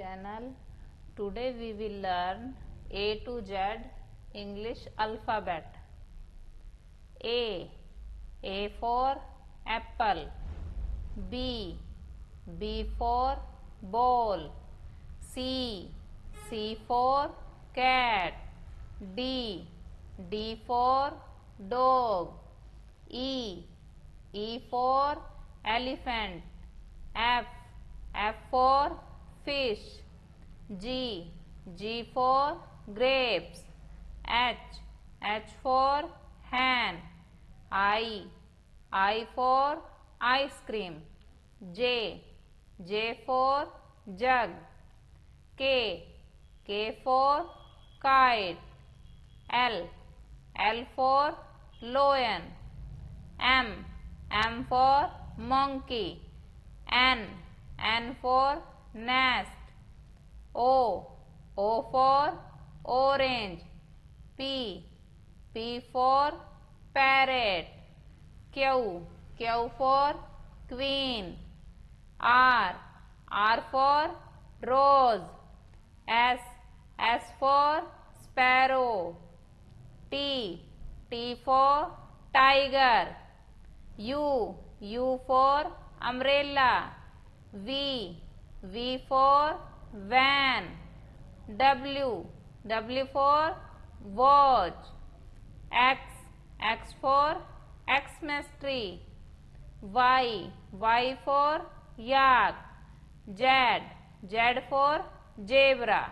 channel. Today we will learn A to Z English alphabet. A for apple. B for ball. C for cat. D for dog. E for elephant. F for fish. G for grapes. H for hen. I for ice cream. J for jug. K for kite. L for lion. M for monkey. N for nest. O for orange. P for parrot. Q for queen. R for rose. S for sparrow. T for tiger. U for umbrella. V for van. W for watch. X for Xmas tree. Y for yak. Z for zebra.